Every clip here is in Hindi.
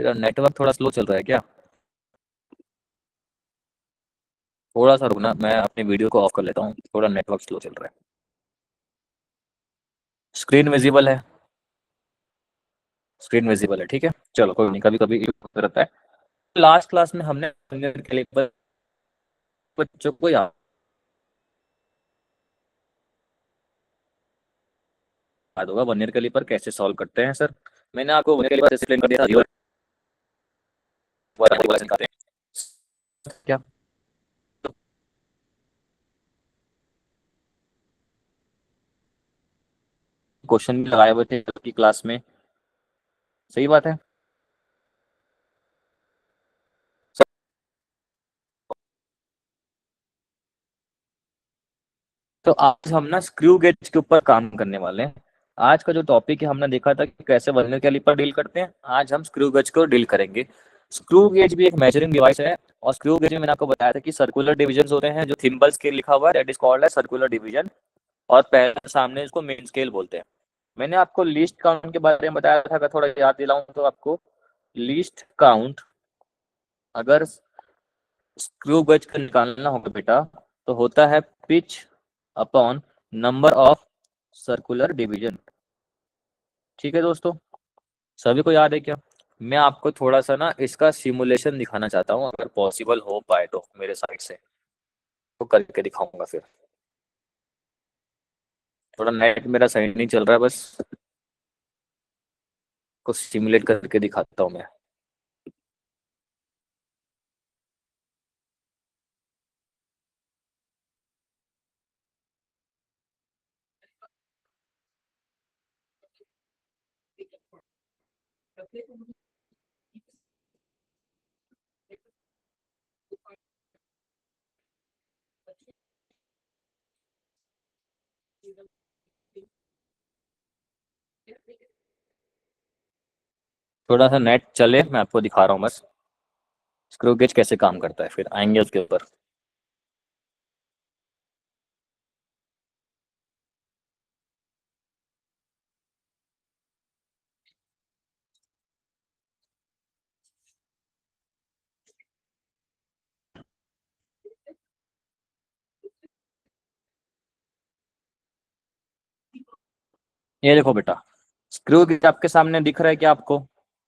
तेरा नेटवर्क थोड़ा स्लो चल रहा है क्या? थोड़ा सा रुकना, मैं अपनी वीडियो को ऑफ कर लेता हूँ, थोड़ा नेटवर्क स्लो चल रहा है। स्क्रीन विजिबल है? स्क्रीन विजिबल है, ठीक है। चलो कोई नहीं, कभी कभी होता रहता है। लास्ट क्लास में हमने वर्नियर कैलिपर बच्चों को याद होगा वर्नियर कैलिपर कैसे सॉल्व करते हैं सर। मैंने आपको वर्नियर कैलिपर एक्सप्लेन कर दिया था, रिवर्स निकालते हैं क्या? क्वेश्चन भी लगाए हुए थे आपकी क्लास में, सही बात है। तो आज हम ना स्क्रू गेज के ऊपर काम करने वाले हैं। आज का जो टॉपिक है, हमने देखा था कि कैसे वर्नियर कैलिपर डील करते हैं, आज हम स्क्रू गेज को डील करेंगे। स्क्रू गेज भी एक मेजरिंग डिवाइस है, और स्क्रू गेज में मैंने आपको बताया था कि सर्कुलर डिवीजन होते हैं, जो थिम्बल स्केल लिखा हुआ है दैट इज कॉल्ड है सर्कुलर डिवीजन, और पहले सामने इसको मेन स्केल बोलते हैं। मैंने आपको लीस्ट काउंट के बारे में बताया था, अगर थोड़ा याद दिलाऊं तो आपको, लीस्ट काउंट अगर स्क्रू गेज का निकालना होगा बेटा, तो होता है pitch upon number of circular division. ठीक है दोस्तों, सभी को याद है क्या? मैं आपको थोड़ा सा ना इसका सिमुलेशन दिखाना चाहता हूँ, अगर पॉसिबल हो पाए तो मेरे साइड से, तो करके दिखाऊंगा फिर। थोड़ा नेट मेरा सही नहीं चल रहा है, बस कुछ सिमुलेट करके दिखाता हूँ मैं। थोड़ा सा नेट चले, मैं आपको दिखा रहा हूँ बस स्क्रू गेज कैसे काम करता है, फिर आएंगे उसके ऊपर। ये देखो बेटा, स्क्रू गेज आपके सामने दिख रहा है क्या आपको?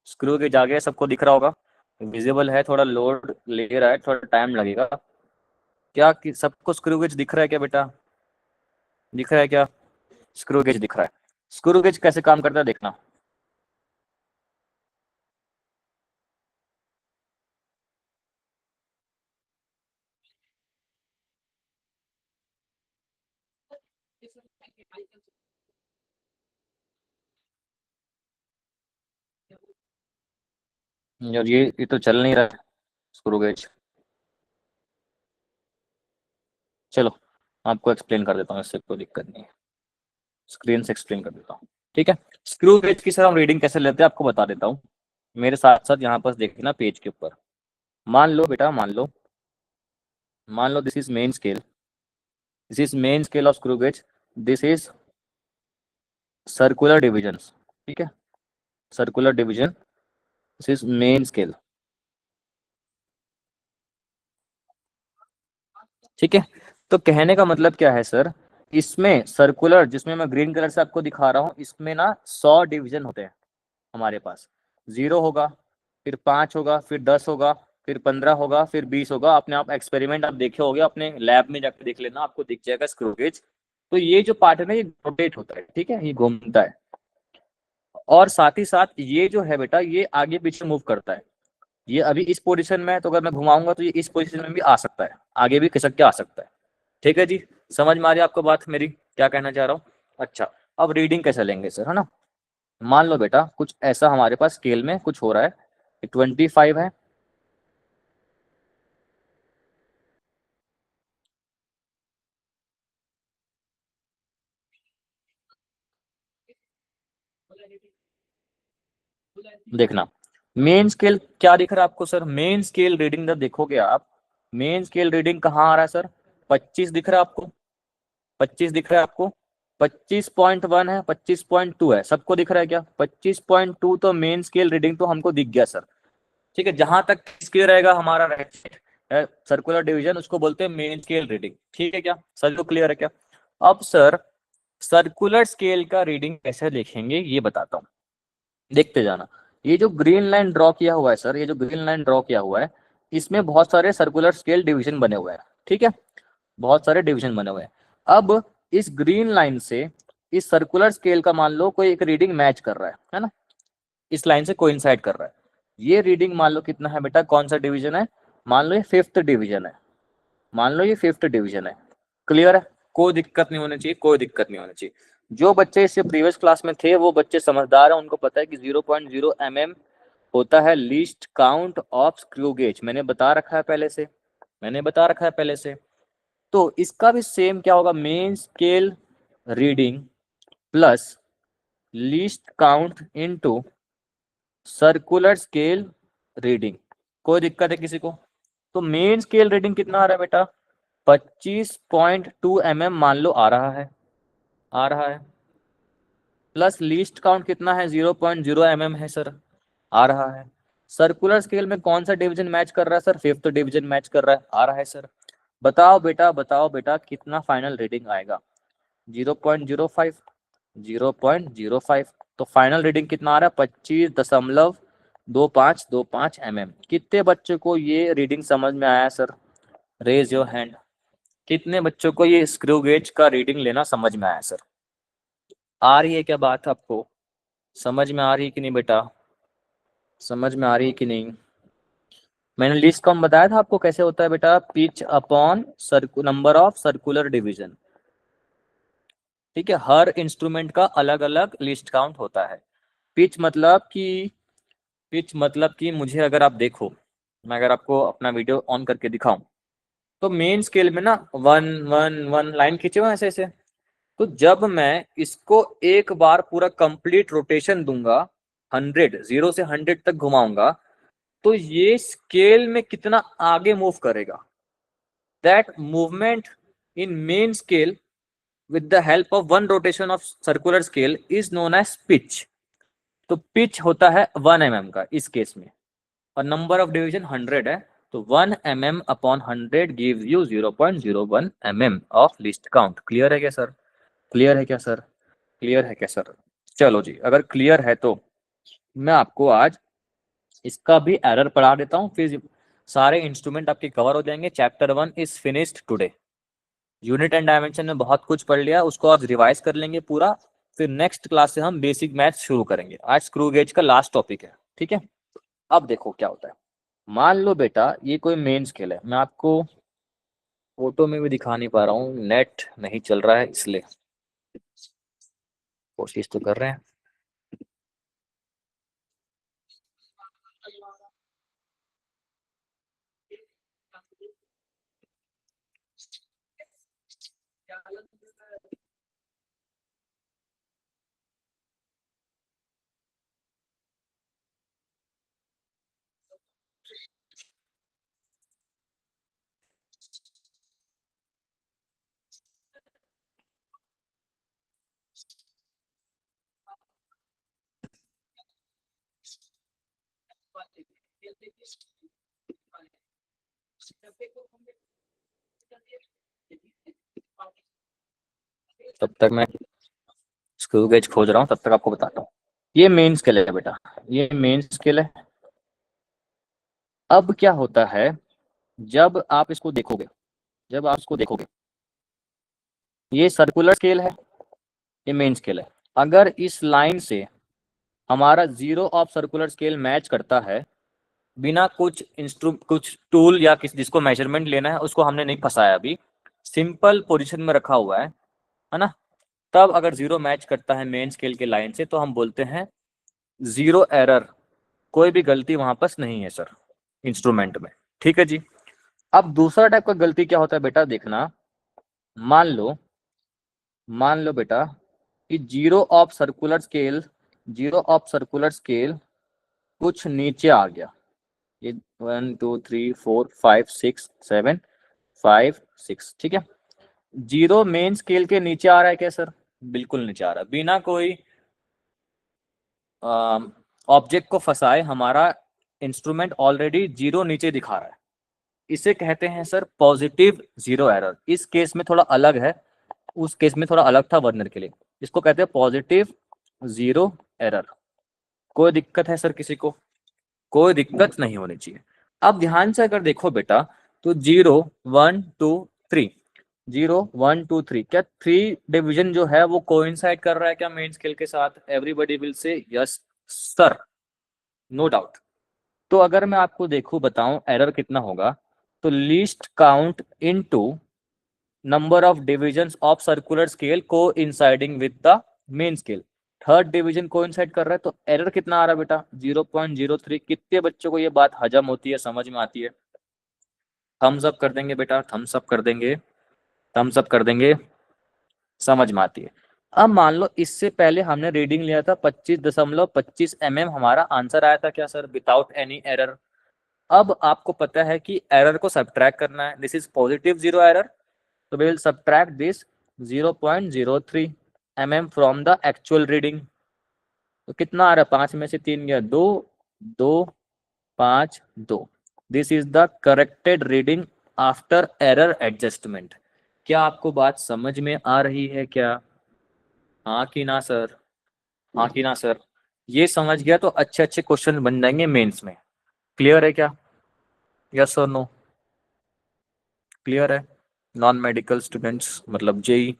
स्क्रू गेज आगे सबको दिख रहा होगा, विजिबल है, थोड़ा लोड ले रहा है, थोड़ा टाइम लगेगा। क्या कि सबको स्क्रू गेज दिख रहा है क्या बेटा? दिख रहा है क्या? स्क्रू गेज दिख रहा है। स्क्रू गेज कैसे काम करता है देखना। और ये तो चल नहीं रहा है स्क्रू गेज। चलो आपको एक्सप्लेन कर देता हूँ, इससे कोई दिक्कत नहीं है, स्क्रीन से एक्सप्लेन कर देता हूँ। ठीक है, स्क्रू गेज की सर हम रीडिंग कैसे लेते हैं आपको बता देता हूँ, मेरे साथ साथ यहाँ पर देखना पेज के ऊपर। मान लो बेटा, मान लो this is main scale, this is main scale of screw gauge, this is circular division. ठीक है, circular division, this is main scale. ठीक है, तो कहने का मतलब क्या है सर, इसमें सर्कुलर, जिसमें मैं ग्रीन कलर से आपको दिखा रहा हूँ, इसमें ना 100 डिवीजन होते हैं हमारे पास। 0 होगा, फिर 5 होगा, फिर 10 होगा, फिर 15 होगा, फिर 20 होगा। अपने आप एक्सपेरिमेंट आप देखे होगे, अपने लैब में जाकर देख लेना, आपको दिख जाएगा स्क्रू गेज। तो ये जो पार्ट है ना, ये रोटेट होता है, ठीक है, ये घूमता है, और साथ ही साथ ये जो है बेटा, ये आगे पीछे मूव करता है। ये अभी इस पोजीशन में है, तो अगर मैं घुमाऊंगा तो ये इस पोजीशन में भी आ सकता है, आगे भी खिसक के आ सकता है। ठीक है जी, समझ में आ रही है आपको बात मेरी, क्या कहना चाह रहा हूँ? अच्छा, अब रीडिंग कैसे लेंगे सर, है ना। मान लो बेटा कुछ ऐसा हमारे पास स्केल में कुछ हो रहा है, 25 है, देखना मेन स्केल क्या दिख रहा है आपको सर, मेन स्केल रीडिंग जब देखोगे आप, मेन स्केल रीडिंग कहाँ आ रहा है सर, 25 दिख रहा है आपको, 25 दिख रहा है आपको, 25.1 है, 25.2 है, सबको दिख रहा है क्या? 25.2 तो मेन स्केल रीडिंग तो हमको दिख गया सर। ठीक है, जहां तक स्केल रहेगा हमारा राइट साइड सर्कुलर डिवीजन, उसको बोलते हैं मेन स्केल रीडिंग। ठीक है क्या सर, को क्लियर है क्या? अब सर सर्कुलर स्केल का रीडिंग कैसे देखेंगे ये बताता हूँ, देखते जाना। ये जो ग्रीन लाइन ड्रॉ किया हुआ है सर, ये जो ग्रीन लाइन ड्रॉ किया हुआ है, इसमें बहुत सारे सर्कुलर स्केल डिवीजन बने हुए हैं। ठीक है, बहुत सारे डिवीजन बने हुए हैं। अब इस ग्रीन लाइन से इस सर्कुलर स्केल का मान लो कोई एक रीडिंग मैच कर रहा है ना, इस लाइन से कोइंसाइड कर रहा है। ये रीडिंग मान लो कितना है बेटा, कौन सा डिवीजन है? मान लो ये फिफ्थ डिवीजन है, मान लो ये फिफ्थ डिवीजन है। क्लियर है, कोई दिक्कत नहीं होनी चाहिए, कोई दिक्कत नहीं होनी चाहिए। जो बच्चे इससे प्रीवियस क्लास में थे वो बच्चे समझदार हैं, उनको पता है कि 0.0 mm होता है least count of screw gauge. मैंने बता रखा है पहले से, मैंने बता रखा है पहले से। तो इसका भी सेम क्या होगा, main scale reading plus least count into circular scale reading. कोई दिक्कत है किसी को? तो मेन स्केल रीडिंग कितना आ रहा है बेटा, 25.2 mm मान लो आ रहा है, आ रहा है, प्लस लीस्ट काउंट कितना है 0.0 mm है सर, आ रहा है। सर्कुलर स्केल में कौन सा डिवीजन मैच कर रहा है सर, फिफ्थ डिवीजन मैच कर रहा है, आ रहा है सर। बताओ बेटा, बताओ बेटा कितना फाइनल रीडिंग आएगा? 0.05, 0.05। तो फाइनल रीडिंग कितना आ रहा है, 25.2525 mm। कितने बच्चों को ये रीडिंग समझ में आया सर? Raise your hand. कितने बच्चों को ये स्क्रू गेज का रीडिंग लेना समझ में आया सर? आ रही है क्या बात आपको? समझ में आ रही है कि नहीं बेटा? समझ में आ रही है कि नहीं? मैंने लिस्ट काउंट बताया था आपको कैसे होता है बेटा, pitch upon number of circular division. ठीक है, हर इंस्ट्रूमेंट का अलग अलग लिस्ट काउंट होता है। पिच मतलब कि, पिच मतलब कि मुझे अगर आप देखो, मैं अगर आपको अपना वीडियो ऑन करके दिखाऊं, तो मेन स्केल में ना वन वन वन लाइन खींचे हुए ऐसे ऐसे। तो जब मैं इसको एक बार पूरा कंप्लीट रोटेशन दूंगा, 100, 0 से 100 तक घुमाऊंगा, तो ये स्केल में कितना आगे मूव करेगा, that movement in main scale with the help of one rotation of circular scale is known as pitch। तो पिच होता है 1 mm का इस केस में, और नंबर ऑफ डिवीजन 100 है, तो 1 mm upon 100 gives you 0.01 mm of list count. Clear है क्या सर? क्लियर है क्या सर? क्लियर है क्या सर? चलो जी, अगर क्लियर है तो मैं आपको आज इसका भी एरर पढ़ा देता हूँ, फिर सारे इंस्ट्रूमेंट आपके कवर हो जाएंगे। Chapter 1 is finished today. Unit and dimension में बहुत कुछ पढ़ लिया, उसको आप रिवाइज कर लेंगे पूरा। फिर नेक्स्ट क्लास से हम बेसिक मैथ शुरू करेंगे। आज स्क्रू गेज का लास्ट टॉपिक है, ठीक है। अब देखो क्या होता है, मान लो बेटा ये कोई मेन स्केल है, मैं आपको फोटो में भी दिखा नहीं पा रहा हूँ, नेट नहीं चल रहा है इसलिए, कोशिश तो कर रहे हैं। तब तक मैं स्क्रू गेज खोज रहा हूँ, तब तक आपको बताता हूँ। ये मेन स्केल है बेटा, ये मेन स्केल है। अब क्या होता है, जब आप इसको देखोगे, जब आप इसको देखोगे, ये सर्कुलर स्केल है, ये मेन स्केल है। अगर इस लाइन से हमारा zero of circular scale match करता है, बिना कुछ टूल या किस जिसको मेजरमेंट लेना है उसको हमने नहीं फंसाया, अभी सिंपल पोजीशन में रखा हुआ है ना, तब अगर जीरो मैच करता है मेन स्केल के लाइन से, तो हम बोलते हैं जीरो एरर, कोई भी गलती वहां पर नहीं है सर इंस्ट्रूमेंट में। ठीक है जी। अब दूसरा टाइप का गलती क्या होता है बेटा, देखना। मान लो, मान लो बेटा कि zero of circular scale, zero of circular scale कुछ नीचे आ गया, ये 1 2 3 4 5 6 7 5 6, ठीक है। जीरो मेन स्केल के नीचे आ रहा है क्या सर? बिल्कुल नीचे आ रहा है, बिना कोई ऑब्जेक्ट को फंसाए हमारा इंस्ट्रूमेंट ऑलरेडी जीरो नीचे दिखा रहा है, इसे कहते हैं सर पॉजिटिव जीरो एरर। इस केस में थोड़ा अलग है, उस केस में थोड़ा अलग था वर्नर के लिए। इसको कहते हैं पॉजिटिव जीरो एरर। कोई दिक्कत है सर किसी को? कोई दिक्कत नहीं होनी चाहिए। अब ध्यान से अगर देखो बेटा, तो 0 1 2 3, 0 1 2 3, क्या 3 डिवीजन जो है वो कोइंसाइड कर रहा है क्या मेन स्केल के साथ? Everybody will say yes sir, no doubt. तो अगर मैं आपको देखूं बताऊं एरर कितना होगा, तो least count into number of divisions of circular scale coinciding with the main scale. Third division coincide कर रहा है, तो एरर कितना आ रहा है बेटा? 0.03। कितने बच्चों को ये बात हजम होती है, समझ में आती है? थम्स अप कर देंगे बेटा, थम्स अप कर देंगे, थम्स अप कर देंगे, समझ में आती है। अब मान लो इससे पहले हमने रीडिंग लिया था 25.25 mm, हमारा आंसर आया था क्या सर? Without any error. अब आपको पता है कि एरर को सब्ट्रैक्ट करना है, this is positive zero error, तो we will subtract this 0.03 mm from the actual reading. तो कितना आ रहा है? 5 में से 3 गया, 2 2 5 2। This is the corrected reading after error adjustment. क्या आपको बात समझ में आ रही है क्या? हाँ कि ना सर? हाँ कि ना सर? ये समझ गया तो अच्छे अच्छे क्वेश्चन बन जाएंगे मेंस में। क्लियर है क्या? यस और नो? क्लियर है? नॉन मेडिकल स्टूडेंट्स मतलब जेई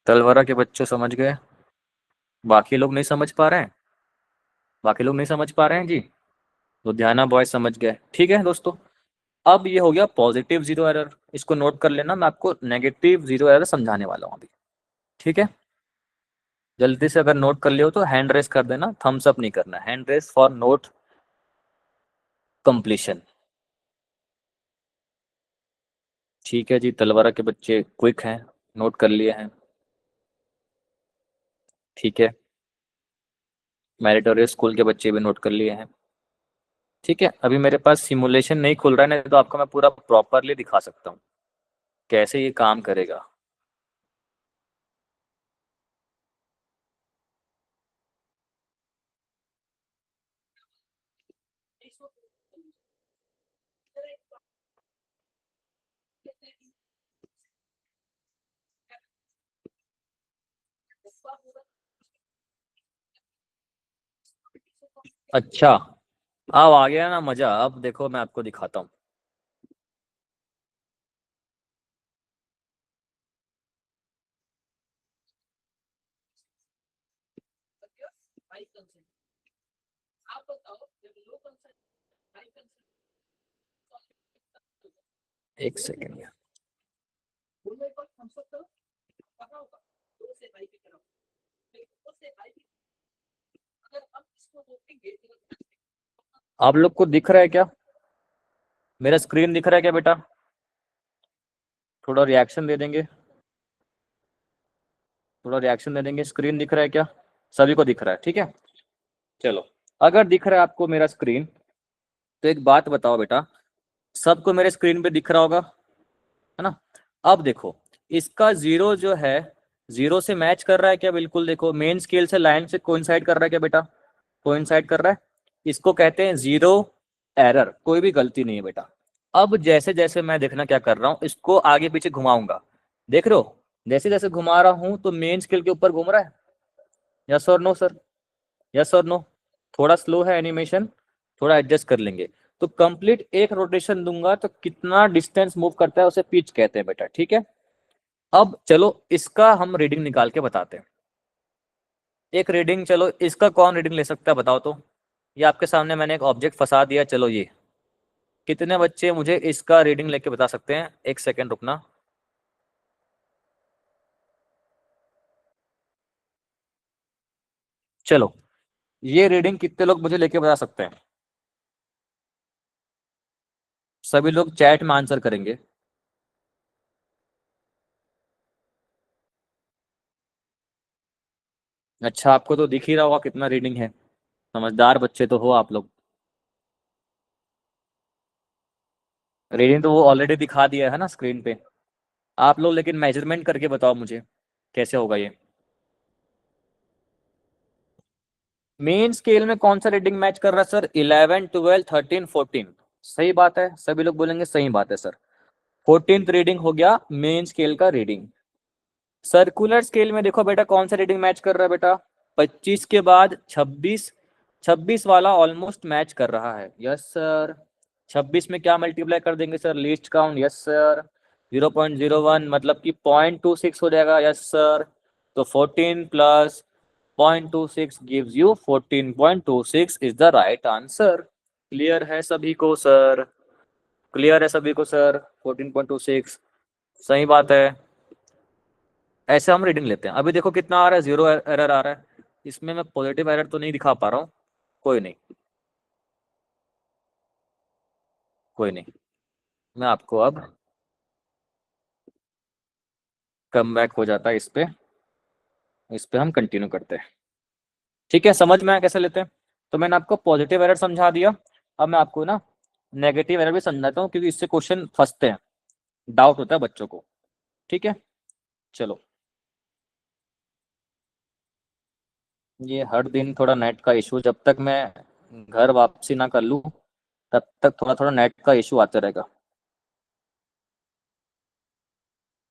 तलवारा के बच्चे समझ गए? बाकी लोग नहीं समझ पा रहे हैं? बाकी लोग नहीं समझ पा रहे हैं जी? तो ध्याना बॉयज समझ गए, ठीक है दोस्तों। अब ये हो गया पॉजिटिव जीरो एरर, इसको नोट कर लेना, मैं आपको नेगेटिव जीरो एरर समझाने वाला हूँ अभी, ठीक है? जल्दी से अगर नोट कर लियो तो हैंड रेस कर देना, थम्स अप नहीं करना, hand raise for note completion. ठीक है जी, तलवारा के बच्चे क्विक हैं, नोट कर लिए हैं, ठीक है। मेरिटोरियस स्कूल के बच्चे भी नोट कर लिए हैं, ठीक है। अभी मेरे पास सिमुलेशन नहीं खुल रहा है, नहीं तो आपको मैं पूरा प्रॉपरली दिखा सकता हूँ कैसे ये काम करेगा। अच्छा, अब आ गया ना मजा? अब देखो मैं आपको दिखाता हूँ। एक सेकेंड। आप लोग को दिख रहा है क्या? मेरा स्क्रीन दिख रहा है क्या बेटा? थोड़ा रिएक्शन दे देंगे, थोड़ा रिएक्शन दे देंगे। स्क्रीन दिख रहा है क्या? सभी को दिख रहा है, ठीक है। चलो, अगर दिख रहा है आपको मेरा स्क्रीन, तो एक बात बताओ बेटा, सबको मेरे स्क्रीन पे दिख रहा होगा, है ना? अब देखो, इसका जीरो जो है, जीरो से मैच कर रहा है क्या? बिल्कुल, देखो मेन स्केल से लाइन से कोइंसाइड कर रहा है क्या बेटा? कोइंसाइड कर रहा है। इसको कहते हैं जीरो एरर, कोई भी गलती नहीं है बेटा। अब जैसे जैसे मैं देखना क्या कर रहा हूँ, इसको आगे पीछे घुमाऊंगा, देख रहे हो? जैसे जैसे घुमा रहा हूँ तो मेन स्केल के ऊपर घूम रहा है, यस और नो सर? यस और नो? थोड़ा स्लो है एनिमेशन, थोड़ा एडजस्ट कर लेंगे। तो कंप्लीट एक रोटेशन दूंगा तो कितना डिस्टेंस मूव करता है उसे पिच कहते हैं बेटा, ठीक है। अब चलो इसका हम रीडिंग निकाल के बताते हैं। एक रीडिंग, चलो इसका कौन रीडिंग ले सकता है बताओ तो? ये आपके सामने मैंने एक ऑब्जेक्ट फंसा दिया, चलो ये कितने बच्चे मुझे इसका रीडिंग लेके बता सकते हैं? एक सेकेंड रुकना। चलो, ये रीडिंग कितने लोग मुझे लेके बता सकते हैं? सभी लोग चैट में आंसर करेंगे। अच्छा, आपको तो दिख ही रहा होगा कितना रीडिंग है, समझदार बच्चे तो हो आप लोग। रीडिंग तो वो ऑलरेडी दिखा दिया है ना स्क्रीन पे। आप लोग लेकिन मेजरमेंट करके बताओ मुझे कैसे होगा ये। मेन स्केल में कौन सा रीडिंग मैच कर रहा है सर? 11, 12, 13, 14। सही बात है, सभी लोग बोलेंगे सही बात है सर। 14th रीडिंग हो गया मेन स्केल का रीडिंग। सर्कुलर स्केल में देखो बेटा कौन सा रीडिंग मैच कर रहा है बेटा? 25 के बाद 26, 26 वाला ऑलमोस्ट मैच कर रहा है। Yes sir. 26 में क्या मल्टीप्लाई कर देंगे sir? Least count. Yes sir. 0.01 मतलब कि 0.26 हो जाएगा। Yes sir. तो 14 plus 0.26 gives you 14.26 is the right answer. Clear है सभी को सर? क्लियर है सभी को सर? 14.26 सही बात है। ऐसे हम रीडिंग लेते हैं। अभी देखो कितना आ रहा है, 0 एरर आ रहा है। इसमें मैं पॉजिटिव एरर तो नहीं दिखा पा रहा हूँ, कोई नहीं, कोई नहीं। मैं आपको अब कम बैक हो जाता है इस पे हम कंटिन्यू करते हैं। ठीक है, समझ में आया कैसे लेते हैं? तो मैंने आपको पॉजिटिव एरर समझा दिया। अब मैं आपको ना नेगेटिव एरर भी समझाता हूँ, क्योंकि इससे क्वेश्चन फंसते हैं, डाउट होता है बच्चों को। ठीक है, चलो। ये हर दिन थोड़ा नेट का इशू, जब तक मैं घर वापसी ना कर लूँ तब तक थोड़ा थोड़ा नेट का इशू आता रहेगा।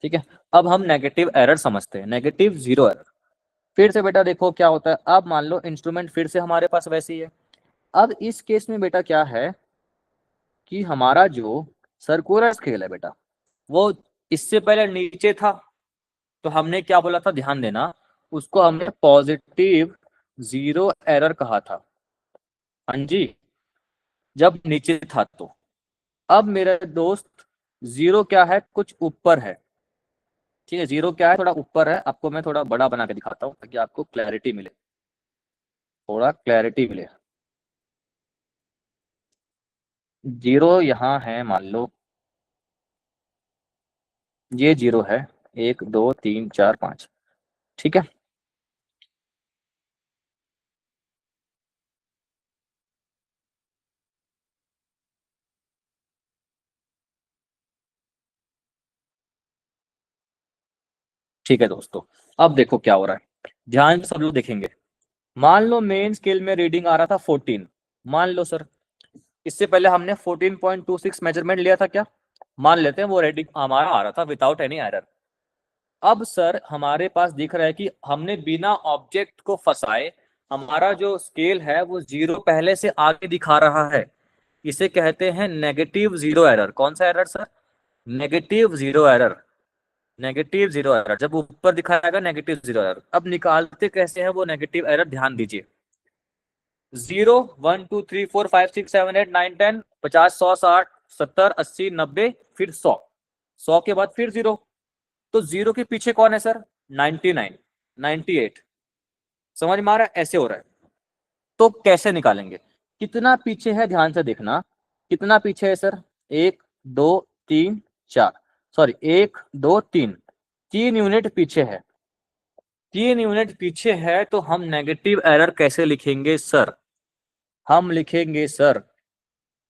ठीक है, अब हम नेगेटिव एरर समझते हैं, नेगेटिव जीरो एरर। फिर से बेटा देखो क्या होता है। अब मान लो इंस्ट्रूमेंट फिर से हमारे पास वैसे ही है। अब इस केस में बेटा क्या है कि हमारा जो सर्कुलर स्केल है बेटा, वो इससे पहले नीचे था। तो हमने क्या बोला था, ध्यान देना, उसको हमने पॉजिटिव जीरो एरर कहा था। हाँ जी, जब नीचे था तो। अब मेरे दोस्त जीरो क्या है, कुछ ऊपर है। ठीक है, जीरो क्या है, थोड़ा ऊपर है। आपको मैं थोड़ा बड़ा बना के दिखाता हूँ ताकि आपको क्लैरिटी मिले, थोड़ा क्लैरिटी मिले। जीरो यहाँ है, मान लो ये जीरो है, 1 2 3 4 5। ठीक है, ठीक है दोस्तों। अब देखो क्या हो रहा है, ध्यान से सब लोग देखेंगे। मान लो मेन स्केल में रीडिंग आ रहा था 14। मान लो सर, इससे पहले हमने 14.26 मेजरमेंट लिया था क्या? मान लेते हैं वो रीडिंग हमारा आ रहा था विदाउट एनी एरर। अब सर हमारे पास दिख रहा है कि हमने बिना ऑब्जेक्ट को फंसाए हमारा जो स्केल है वो जीरो पहले से आगे दिखा रहा है। इसे कहते हैं नेगेटिव जीरो एरर। कौन सा error sir? Negative zero error. Negative zero error जब ऊपर दिखाएगा नेगेटिव जीरो एरर। अब निकालते कैसे हैं वो नेगेटिव एरर, ध्यान दीजिए। 0 1 2 3 4 5 6 7 8 9 10 50 100 60 70 80 90 फिर 100, 100 के बाद फिर जीरो। तो जीरो के पीछे कौन है सर? 99, 98। समझ में आ रहा है? ऐसे हो रहा है। तो कैसे निकालेंगे? कितना पीछे है ध्यान से देखना। कितना पीछे है सर? 1 2 3 4, सॉरी 1 2 3, 3 यूनिट पीछे है। 3 यूनिट पीछे है तो हम नेगेटिव एरर कैसे लिखेंगे सर? हम लिखेंगे सर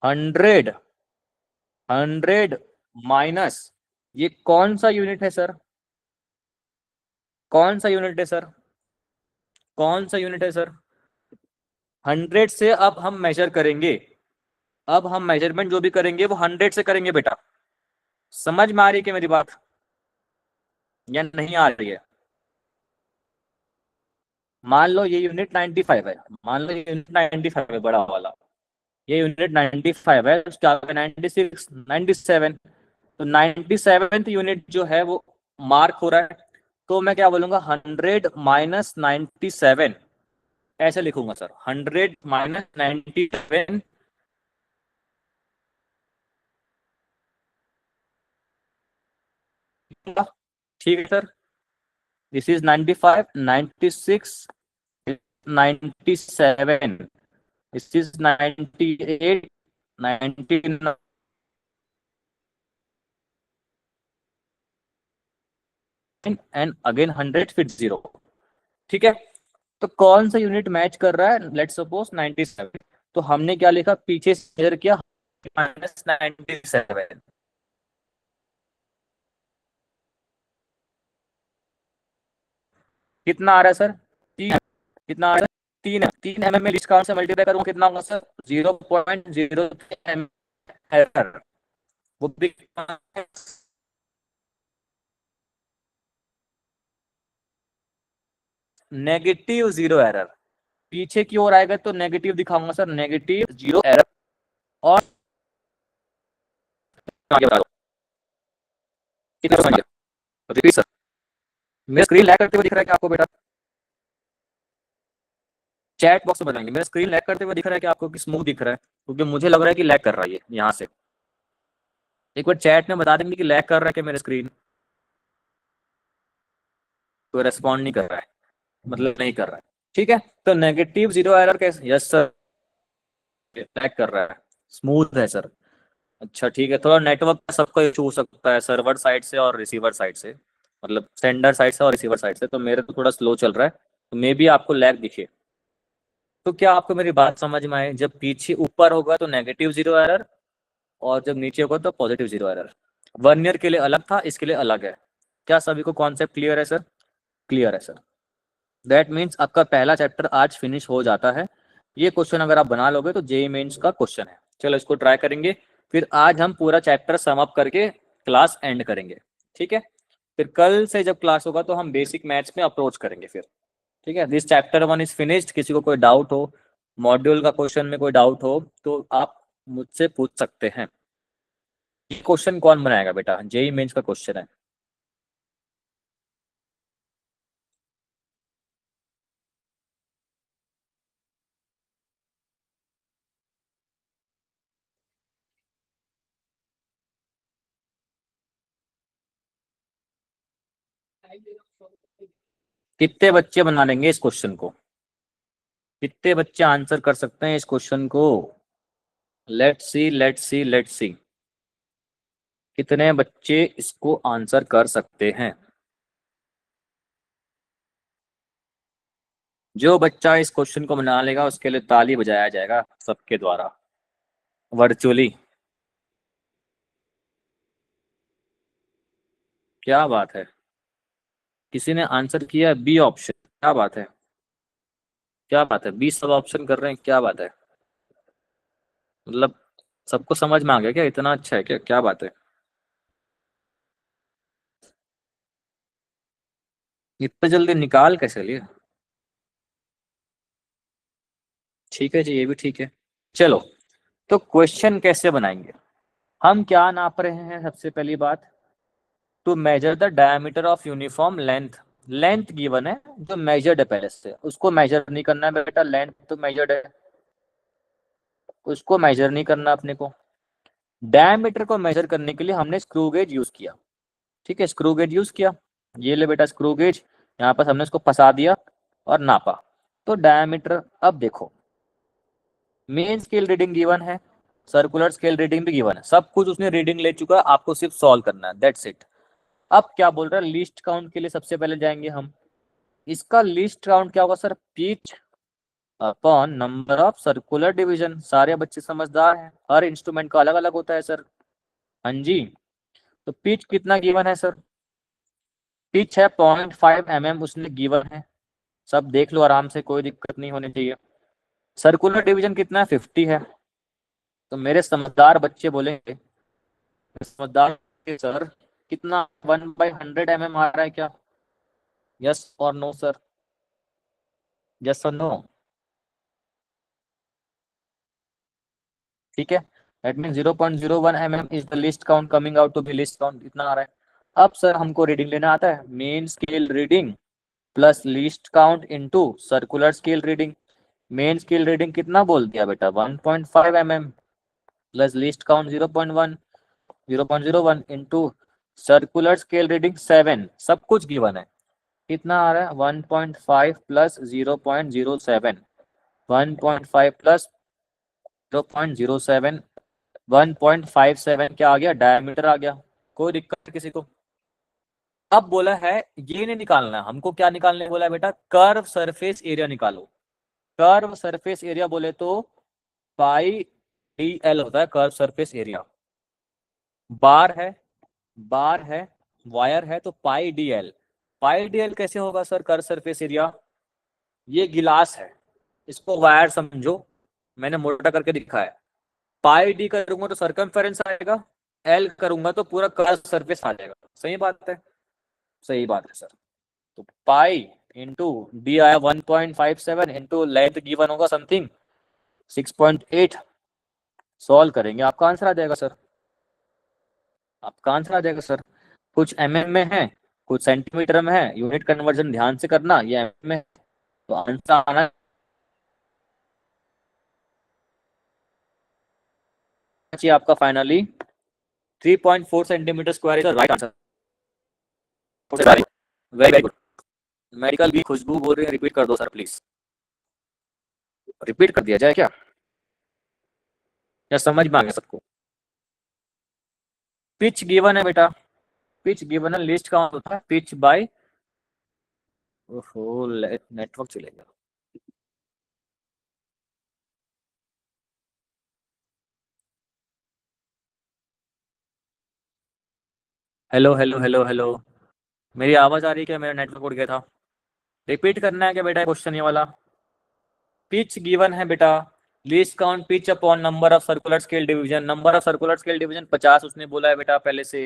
100, 100 माइनस, ये कौन सा यूनिट है सर? कौन सा यूनिट है सर? कौन सा यूनिट है सर? 100 से अब हम मेजर करेंगे। अब हम मेजरमेंट जो भी करेंगे वो 100 से करेंगे बेटा। समझ में आ रही है कि मेरी बात, या नहीं आ रही है? मान लो ये यूनिट 95 है, मान लो ये यूनिट 95 है बड़ा वाला, ये यूनिट 95 है, उसके आगे 96 97। तो 97th यूनिट जो है वो मार्क हो रहा है। तो मैं क्या बोलूंगा, 100 - 97, ऐसे लिखूंगा सर, 100 - 97। ठीक है sir, this is 95, 96, 97, this is 98, 99 and again 100 फिर जीरो। ठीक है, तो कौन सा यूनिट मैच कर रहा है? Let's suppose 97। तो हमने क्या लिखा, पीछे से मेजर किया, -97। कितना आ रहा है सर? 3। कितना आ रहा है? तीन mm में लीस्ट काउंट से मल्टीप्लाई करूंगा कितना होगा सर? 0.03 एरर। वो भी नेगेटिव 0 एरर। पीछे की ओर आएगा तो नेगेटिव दिखाऊंगा सर, नेगेटिव 0 एरर। और आगे बढ़ा दो। कितना परसेंट? Repeat sir. मेरा स्क्रीन लैग करते हुए दिख रहा है क्या आपको बेटा? चैट बॉक्स में बताएंगे। मेरा स्क्रीन लैग करते हुए दिख रहा है कि आपको कि स्मूथ दिख रहा है? क्योंकि मुझे लग रहा है कि लैग कर रहा है ये यहाँ से। एक बार चैट में बता देंगे कि लैग कर रहा है कि मेरा स्क्रीन। तो रेस्पॉन्ड नहीं कर रहा है, मतलब नहीं कर रहा है। ठीक है, तो नेगेटिव 0 एरर कैसे? यस सर, लैग कर रहा है, स्मूथ है सर। अच्छा ठीक है, थोड़ा नेटवर्क का सबका इशू हो सकता है, सर्वर साइड से और रिसीवर साइड से, मतलब सेंडर साइड से और रिसीवर साइड से। तो मेरे तो थोड़ा स्लो चल रहा है, तो मे बी आपको लैग दिखे। तो क्या आपको मेरी बात समझ में आए? जब पीछे ऊपर होगा तो नेगेटिव 0 एरर, और जब नीचे होगा तो पॉजिटिव 0 एरर। 1 ईयर के लिए अलग था, इसके लिए अलग है। क्या सभी को कॉन्सेप्ट क्लियर है सर? क्लियर है सर। दैट मीन्स आपका पहला चैप्टर आज फिनिश हो जाता है। ये क्वेश्चन अगर आप बना लोगे तो जेई मेंस का क्वेश्चन है। चलो इसको ट्राई करेंगे, फिर आज हम पूरा चैप्टर सम अप करके क्लास एंड करेंगे। ठीक है, फिर कल से जब क्लास होगा तो हम बेसिक मैथ्स में अप्रोच करेंगे फिर। ठीक है, दिस चैप्टर 1 इज फिनिश्ड। किसी को कोई डाउट हो, मॉड्यूल का क्वेश्चन में कोई डाउट हो तो आप मुझसे पूछ सकते हैं। ये क्वेश्चन कौन बनाएगा बेटा? जेई मेंस का क्वेश्चन है। कितने बच्चे बना लेंगे इस क्वेश्चन को? कितने बच्चे आंसर कर सकते हैं इस क्वेश्चन को? Let's see, let's see, let's see. कितने बच्चे इसको आंसर कर सकते हैं? जो बच्चा इस क्वेश्चन को बना लेगा उसके लिए ताली बजाया जाएगा सबके द्वारा, वर्चुअली। क्या बात है, किसी ने आंसर किया बी ऑप्शन। क्या बात है, क्या बात है, 20 सब ऑप्शन कर रहे हैं, क्या बात है। मतलब सबको समझ में आ गया क्या? इतना अच्छा है क्या? क्या बात है, इतना जल्दी निकाल कैसे लिए? ठीक है जी, ये भी ठीक है। चलो, तो क्वेश्चन कैसे बनाएंगे? हम क्या नाप रहे हैं सबसे पहली बात? To measure the diameter of uniform length. Length given है, जो मेजर्ड है पहले से, उसको मेजर नहीं करना है बेटा। लेंथ तो मेजर्ड है, उसको मेजर नहीं करना अपने को। डायमीटर को मेजर करने के लिए हमने स्क्रू गेज यूज किया। ठीक है, स्क्रू गेज यूज किया। ये ले बेटा स्क्रू गेज, यहाँ पर हमने इसको फंसा दिया और नापा। तो डायमीटर, अब देखो, मेन स्केल रीडिंग गिवन है, सर्कुलर स्केल रीडिंग भी गिवन है, सब कुछ उसने रीडिंग ले चुका है, आपको सिर्फ सॉल्व करना है, दैट्स इट। अब क्या बोल रहा है? लीस्ट काउंट के लिए सबसे पहले जाएंगे हम। इसका लीस्ट काउंट क्या होगा sir? Pitch upon number of circular division. सारे बच्चे समझदार हैं, हर इंस्ट्रूमेंट का अलग अलग होता है सर। हाँ जी, तो पिच कितना गिवन है सर? पिच है 0.5 mm, उसने गिवन है। सब देख लो आराम से, कोई दिक्कत नहीं होनी चाहिए। सर्कुलर डिवीजन कितना है? 50 है। तो मेरे समझदार बच्चे बोलेंगे, समझदार सर, कितना 1/100 mm आ रहा है क्या? यस और नो सर? यस और नो? ठीक है, that mean 0.01 mm is the least count coming out to be least count, इतना आ रहा है। अब सर हमको रीडिंग लेना आता है, main scale reading plus least count into circular scale reading. Main scale reading कितना बोल दिया बेटा? 1.5 mm plus least count 0.01 into circular scale reading 7। सब कुछ गिवन है। कितना आ रहा है? 1.5 प्लस 0.07, 1.5 प्लस 0.07, 1.57 क्या आ गया? डायमीटर आ गया। कोई दिक्कत किसी को? अब बोला है ये नहीं निकालना है हमको। क्या निकालने बोला है बेटा? कर्व सरफेस एरिया निकालो। कर्व सरफेस एरिया बोले तो पाई डी एल होता है कर्व सरफेस एरिया। बार है, बार है, वायर है, तो पाई डी एल। पाई डी एल कैसे होगा सर कर्व सरफेस एरिया? ये गिलास है, इसको वायर समझो, मैंने मोटा करके दिखा है। पाई डी करूंगा तो सरकमफेरेंस आएगा, एल करूंगा तो पूरा कर्व सरफेस आ जाएगा। सही बात है, सही बात है सर। तो पाई इंटू डी आया 1.57 इंटू लेंथ गिवन होगा समथिंग 6.8। सॉल्व करेंगे आपका आंसर आ जाएगा सर, आपका आंसर आ जाएगा सर। कुछ एमएम में है, कुछ सेंटीमीटर में है, यूनिट कन्वर्जन ध्यान से करना, ये एमएम में है, तो आंसर आना चाहिए आपका finally 3.4 centimetre square is the right answer. Very very good. Medical भी खुशबू बोल रही है, रिपीट कर दो सर प्लीज। रिपीट कर दिया जाए क्या, या समझ में आ गया सबको? पिच गिवन है बेटा, पिच गिवन है, लिस्ट काउंट होता है पिच बाय, ओहो नेटवर्क चलेगा। हेलो हेलो हेलो हेलो, मेरी आवाज आ रही है क्या? मेरा नेटवर्क उड़ गया था। रिपीट करना है क्या बेटा क्वेश्चन ये वाला? पिच गिवन है बेटा, least count pitch upon number of circular scale division, number of circular scale division 50 उसने बोला है बेटा पहले से।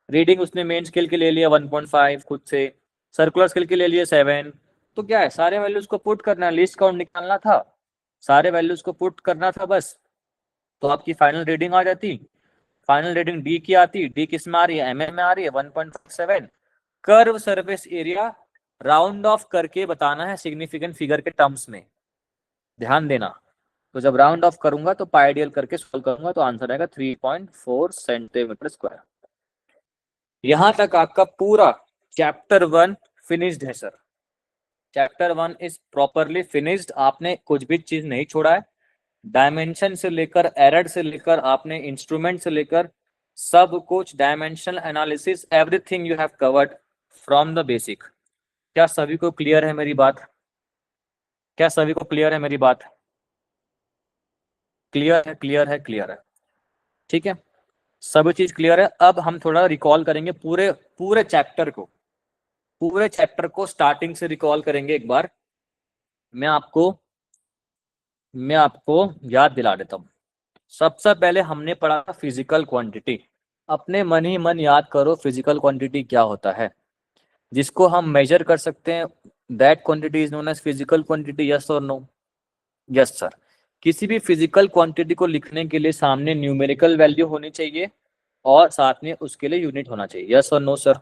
रीडिंग उसने मेन स्केल के ले लिया 1.5 खुद से, सर्कुलर स्केल के ले लिए 7। तो क्या है, सारे वैल्यूज को पुट करना, लिस्ट काउंट निकालना था, सारे वैल्यूज को पुट करना था बस, तो आपकी फाइनल रीडिंग आ जाती। फाइनल रीडिंग डी की आती, डी किस में आ रही है, एमएम में आ रही है 1.7। Curve surface area round of करके बताना है सिग्निफिकेंट फिगर के टर्म्स में, ध्यान देना। तो जब राउंड ऑफ करूंगा तो पाइडियल करके सॉल्व करूंगा तो आंसर आएगा 3.4 सेंटीमीटर स्क्वायर। यहां तक आपका पूरा चैप्टर 1 फिनिश्ड है sir. Chapter 1 is properly finished, आपने कुछ भी चीज नहीं छोड़ा है। डायमेंशन से लेकर एरर से लेकर आपने इंस्ट्रूमेंट से लेकर सब कुछ, dimensional analysis everything you have covered from the basic. क्या सभी को क्लियर है मेरी बात? क्या सभी को क्लियर है मेरी बात? क्लियर है, क्लियर है, क्लियर है, ठीक है, सब चीज क्लियर है। अब हम थोड़ा रिकॉल करेंगे पूरे पूरे चैप्टर को, पूरे चैप्टर को स्टार्टिंग से रिकॉल करेंगे एक बार। मैं आपको मैं आपको याद दिला देता हूँ। सबसे पहले हमने पढ़ा था फिजिकल क्वांटिटी। अपने मन ही मन याद करो फिजिकल क्वांटिटी क्या होता है, जिसको हम मेजर कर सकते हैं। That quantity is known as physical quantity, yes और नो? Yes sir. किसी भी फिजिकल क्वांटिटी को लिखने के लिए सामने न्यूमेरिकल वैल्यू होनी चाहिए और साथ में उसके लिए यूनिट होना चाहिए, यस और नो सर?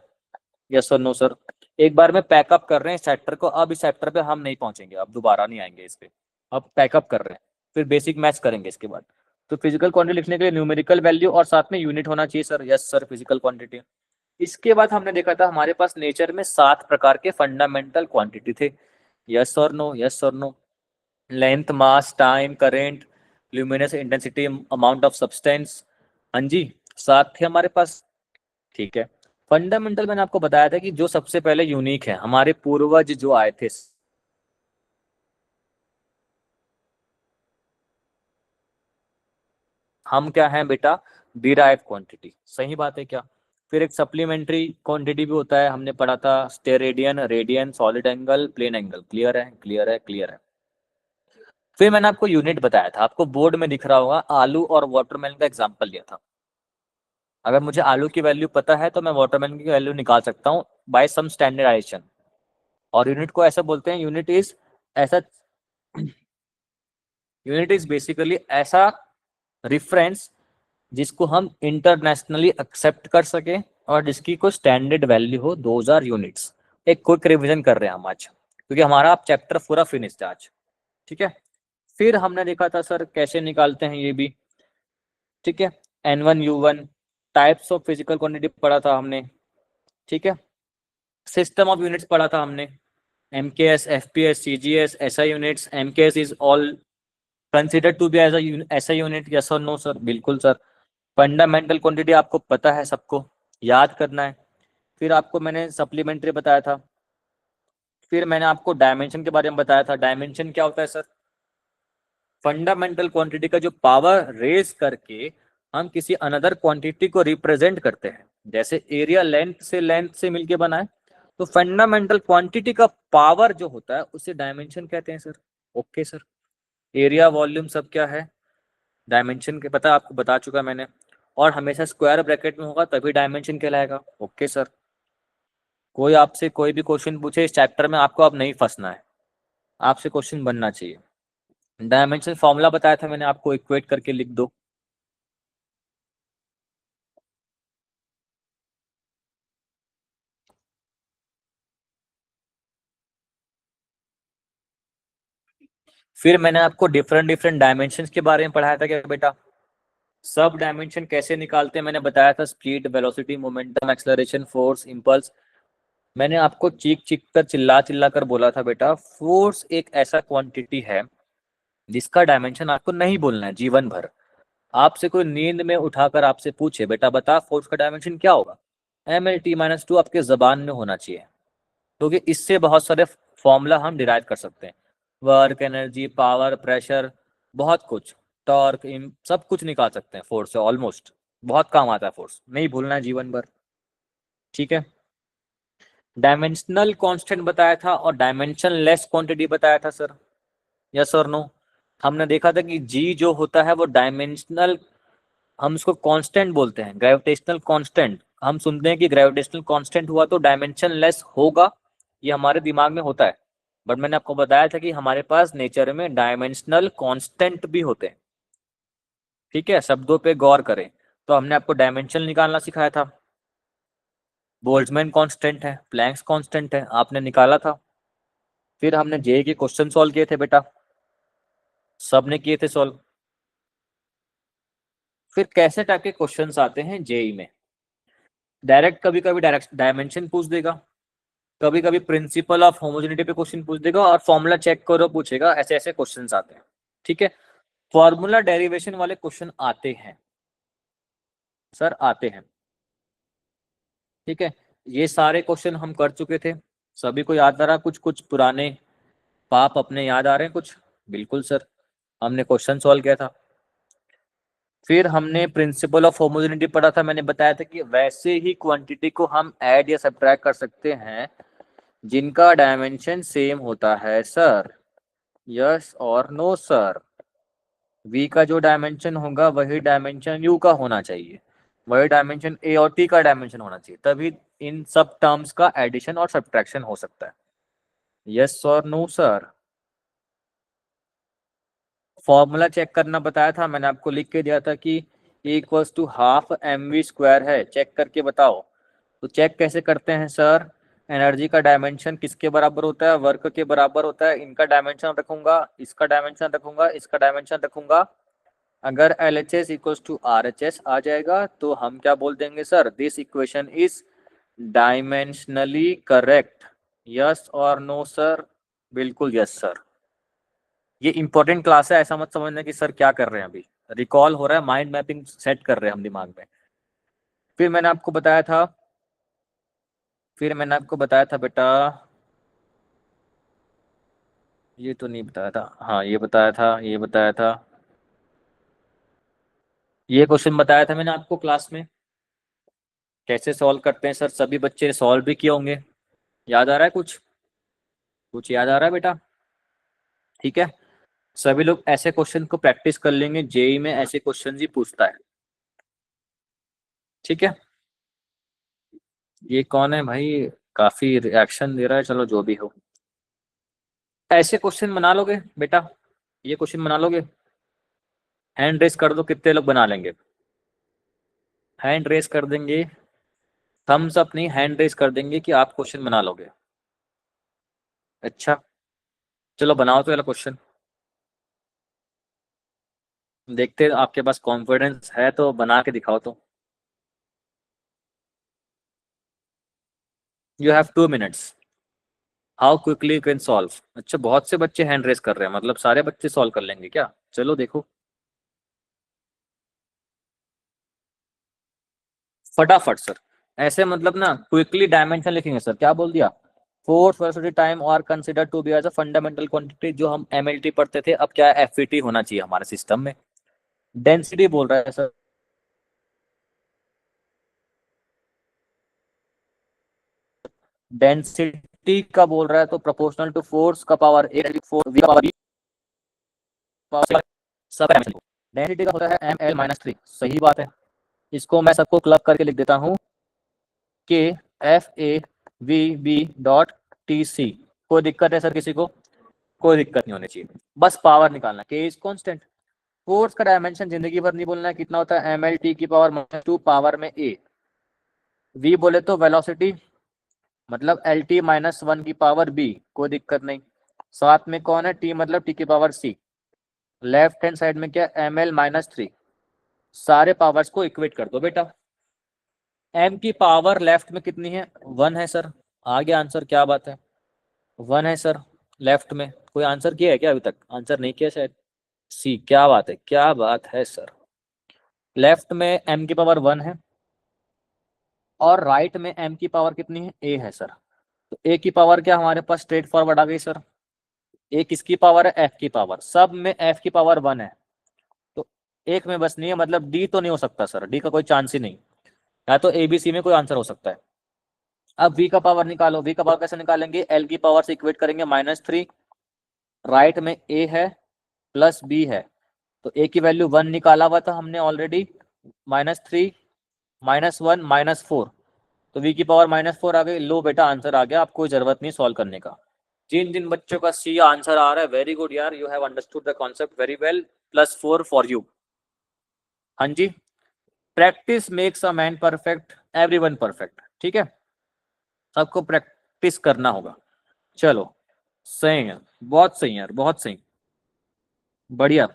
यस और नो सर? एक बार में पैकअप कर रहे हैं इस चैप्टर को, अब इस चैप्टर पे हम नहीं पहुंचेंगे, अब दोबारा नहीं आएंगे इस पे, अब पैकअप कर रहे हैं, फिर बेसिक मैथ्स करेंगे इसके बाद। तो फिजिकल क्वांटिटी लिखने के लिए न्यूमेरिकल वैल्यू और साथ में यूनिट होना चाहिए sir, yes sir physical quantity. इसके बाद हमने देखा था हमारे पास नेचर में 7 प्रकार के फंडामेंटल क्वांटिटी थे, यस और नो? यस और no? Length, mass, time, current, luminous intensity, amount of substance, हाँ जी 7 थे हमारे पास, ठीक है। फंडामेंटल मैंने आपको बताया था कि जो सबसे पहले यूनिक है, हमारे पूर्वज जो आए थे, हम क्या हैं बेटा, डिराइव क्वांटिटी, सही बात है क्या? फिर एक सप्लीमेंट्री क्वांटिटी भी होता है, हमने पढ़ा था steradian, radian, solid angle, plane angle, clear है, क्लियर है, क्लियर है। फिर मैंने आपको यूनिट बताया था, आपको बोर्ड में दिख रहा होगा, आलू और वाटरमेलन का एग्जांपल दिया था। अगर मुझे आलू की वैल्यू पता है तो मैं वाटरमेलन की वैल्यू निकाल सकता हूँ बाय सम स्टैंडर्डाइजेशन। और यूनिट को ऐसा बोलते हैं, यूनिट इज ऐसा, यूनिट इज बेसिकली ऐसा रिफरेंस जिसको हम इंटरनेशनली एक्सेप्ट कर सके और जिसकी कोई स्टैंडर्ड वैल्यू हो, 2000 यूनिट्स। एक क्विक रिवीजन कर रहे हैं हम आज, क्योंकि हमारा आप चैप्टर पूरा फिनिश्ड है आज, ठीक है। फिर हमने देखा था सर कैसे निकालते हैं ये भी, ठीक है। N1 U1 types of physical quantity पढ़ा था हमने, ठीक है। सिस्टम ऑफ यूनिट्स पढ़ा था हमने, MKS, FPS, CGS, SI units. MKS is all considered to be as SI unit, yes और नो सर? बिल्कुल सर। फंडामेंटल क्वांटिटी आपको पता है, सबको याद करना है। फिर आपको मैंने सप्लीमेंट्री बताया था, फिर मैंने आपको डायमेंशन के बारे में बताया था। डायमेंशन क्या होता है सर? फंडामेंटल क्वांटिटी का जो पावर रेज करके हम किसी अनदर क्वांटिटी को रिप्रेजेंट करते हैं, जैसे एरिया लेंथ से मिलके बना है, तो फंडामेंटल क्वांटिटी का पावर जो होता है उसे डायमेंशन कहते हैं sir. Okay sir. Area volume सब क्या है, डायमेंशन के पता आपको बता चुका मैंने, और हमेशा स्क्वायर ब्रैकेट में होगा तभी डायमेंशन कहलाएगा। Okay sir. कोई आपसे कोई भी क्वेश्चन पूछे इस चैप्टर में, आपको अब नहीं फंसना है, आपसे क्वेश्चन बनना चाहिए। डायमेंशन फॉर्मूला बताया था मैंने आपको, इक्वेट करके लिख दो। फिर मैंने आपको डिफरेंट डिफरेंट डायमेंशन के बारे में पढ़ाया था क्या बेटा? सब डायमेंशन कैसे निकालते हैं मैंने बताया था, speed, velocity, momentum, acceleration, force, impulse. मैंने आपको चीख चीख कर चिल्ला चिल्ला कर बोला था बेटा, फोर्स एक ऐसा क्वांटिटी है जिसका डायमेंशन आपको नहीं बोलना है जीवन भर। आपसे कोई नींद में उठाकर आपसे पूछे बेटा बता फोर्स का डायमेंशन क्या होगा, mlt-2 आपके जबान में होना चाहिए, क्योंकि इससे बहुत सारे फॉर्मूला हम डिराइव कर सकते हैं। वर्क, एनर्जी, पावर, प्रेशर, बहुत कुछ, टॉर्क, सब कुछ निकाल सकते हैं फोर्स से ऑलमोस्ट। बहुत काम आता है फोर्स, नहीं भूलना है जीवन भर। ठीक है। डायमेंशनल कांस्टेंट बताया था और डायमेंशन लेस क्वांटिटी बताया था सर, यस और नो? हमने देखा था कि जी जो होता है वो डायमेंशनल, हम इसको कांस्टेंट बोलते हैं, ग्रेविटेशनल कांस्टेंट। हम सुनते हैं कि ग्रेविटेशनल कांस्टेंट हुआ तो डायमेंशन लेस होगा, ये हमारे दिमाग में होता है। बट मैंने आपको बताया था कि हमारे पास नेचर में डायमेंशनल कांस्टेंट भी होते हैं। ठीक है, शब्दों पे गौर करें। तो हमने आपको डायमेंशन निकालना सिखाया था, बोल्ट्जमैन कांस्टेंट है, प्लैंक्स कांस्टेंट है, आपने निकाला था। फिर हमने जे के क्वेश्चन सॉल्व किए थे बेटा, सबने किए थे सॉल्व। फिर कैसे टाइप के क्वेश्चंस आते हैं जेई में? डायरेक्ट, कभी कभी डायरेक्ट डायमेंशन पूछ देगा, कभी कभी प्रिंसिपल ऑफ होमोजेनिटी पे क्वेश्चन पूछ देगा, और फॉर्मूला चेक करो पूछेगा, ऐसे ऐसे क्वेश्चंस आते हैं। ठीक है। फॉर्मूला डेरिवेशन वाले क्वेश्चन आते हैं सर, आते हैं। ठीक है। ये सारे क्वेश्चन हम कर चुके थे, सभी को याद आ रहा, कुछ कुछ पुराने पाप अपने याद आ रहे हैं कुछ? बिल्कुल सर, हमने क्वेश्चन सॉल्व किया था। फिर हमने प्रिंसिपल ऑफ होमोजेनिटी पढ़ा था, मैंने बताया था कि वैसे ही क्वांटिटी को हम ऐड या सब्ट्रैक्ट कर सकते हैं जिनका डायमेंशन सेम होता है सर, यस और नो सर? v का जो डायमेंशन होगा वही डायमेंशन u का होना चाहिए, वही डायमेंशन a और t का डायमेंशन होना चाहिए, तभी इन सब टर्म्स का एडिशन और सब्ट्रैक्शन हो सकता है, यस और नो सर? फॉर्मूला चेक करना बताया था मैंने आपको, लिख के दिया था कि इक्वल्स टू हाफ mv² है, चेक करके बताओ। तो चेक कैसे करते हैं सर? एनर्जी का डायमेंशन किसके बराबर होता है? वर्क के बराबर होता है। इनका डायमेंशन रखूंगा, इसका डायमेंशन रखूंगा, इसका डायमेंशन रखूंगा। अगर LHS इक्वल्स टू RHS आ जाएगा तो हम क्या बोल देंगे sir, this equation is dimensionally correct, yes और नो सर? बिल्कुल यस सर। ये इंपॉर्टेंट क्लास है, ऐसा मत समझना कि सर क्या कर रहे हैं, अभी रिकॉल हो रहा है, माइंड मैपिंग सेट कर रहे हैं हम दिमाग में। फिर मैंने आपको बताया था, फिर मैंने आपको बताया था बेटा, ये तो नहीं बताया था, हाँ ये बताया था, ये बताया था, ये क्वेश्चन बताया था मैंने आपको क्लास में, कैसे सॉल्व करते हैं सर, सभी बच्चे सॉल्व भी किए होंगे। याद आ रहा है कुछ? कुछ याद आ रहा है बेटा? ठीक है। सभी लोग ऐसे क्वेश्चन को प्रैक्टिस कर लेंगे, जेई में ऐसे क्वेश्चन ही पूछता है। ठीक है। ये कौन है भाई, काफी रिएक्शन दे रहा है, चलो जो भी हो। ऐसे क्वेश्चन बना लोगे बेटा? ये क्वेश्चन बना लोगे? हैंड रेस कर दो, कितने लोग बना लेंगे? हैंड रेस कर देंगे, थम्स अप नहीं, हैंड रेस कर देंगे कि आप क्वेश्चन बना लोगे। अच्छा, चलो बनाओ तो वाला क्वेश्चन, देखते हैं आपके पास कॉन्फिडेंस है तो बना के दिखाओ तो। You have 2 minutes। How quickly you can solve. अच्छा, बहुत से बच्चे हैंड रेस कर रहे हैं, मतलब सारे बच्चे सॉल्व कर लेंगे क्या? चलो देखो, फटाफट सर। ऐसे मतलब ना क्विकली डायमेंशन लिखेंगे सर, क्या बोल दिया? Force, velocity, time are consider to be as a fundamental quantity, जो हम MLT पढ़ते थे, अब क्या है, FET होना चाहिए हमारे सिस्टम में। डेंसिटी बोल रहा है सर, डेंसिटी का बोल रहा है तो प्रोपोर्शनल टू फोर्स का पावर 8 4 v का पावर 20। पावर सब डेंसिटी का होता है ml-3, सही बात है। इसको मैं सबको क्लब करके लिख देता हूँ कि FAVB.TC। कोई दिक्कत है सर किसी को? कोई दिक्कत नहीं होनी चाहिए, बस पावर निकालना। K is constant. फोर्स का डायमेंशन जिंदगी भर नहीं बोलना है, कितना होता है ml t की पावर -2 पावर में a। v बोले तो वेलोसिटी मतलब lt -1 की पावर b, कोई दिक्कत नहीं। साथ में कौन है? t मतलब t की power c। Left hand side में क्या? ml-3। सारे पावर्स को इक्वेट कर दो बेटा। m की पावर लेफ्ट में कितनी है? 1 है सर। आगे आंसर, क्या बात है, 1 है सर लेफ्ट में। कोई आंसर किया है क्या अभी तक? आंसर नहीं किया शायद। सी, क्या बात है, क्या बात है सर। लेफ्ट में m की पावर 1 है और राइट में m की पावर कितनी है? a है सर। तो a की पावर क्या हमारे पास स्ट्रेट फॉरवर्ड आ गई सर। a किसकी पावर है? f की पावर। सब में f की पावर 1 है, तो एक में बस नहीं है, मतलब d तो नहीं हो सकता सर, d का कोई चांस ही नहीं। या तो a b c में कोई आंसर हो सकता है। अब v का पावर निकालो। v का पावर कैसे निकालेंगे? l की पावर से इक्वेट करेंगे -3। राइट में a है प्लस b है, तो a की वैल्यू 1 निकाला हुआ था हमने ऑलरेडी। -3 -1 -4, तो v की पावर -4 आ गई। लो बेटा, आंसर आ गया, आपको जरूरत नहीं सॉल्व करने का। जिन जिन बच्चों का सी आंसर आ रहा है, वेरी गुड यार, you have understood the concept very well, +4 for you. हाँ जी, practice makes a man perfect, everyone perfect. ठीक है, सबको प्रैक्टिस करना होगा। चलो, सही है, बहुत सही यार, बहुत सही, बढ़िया।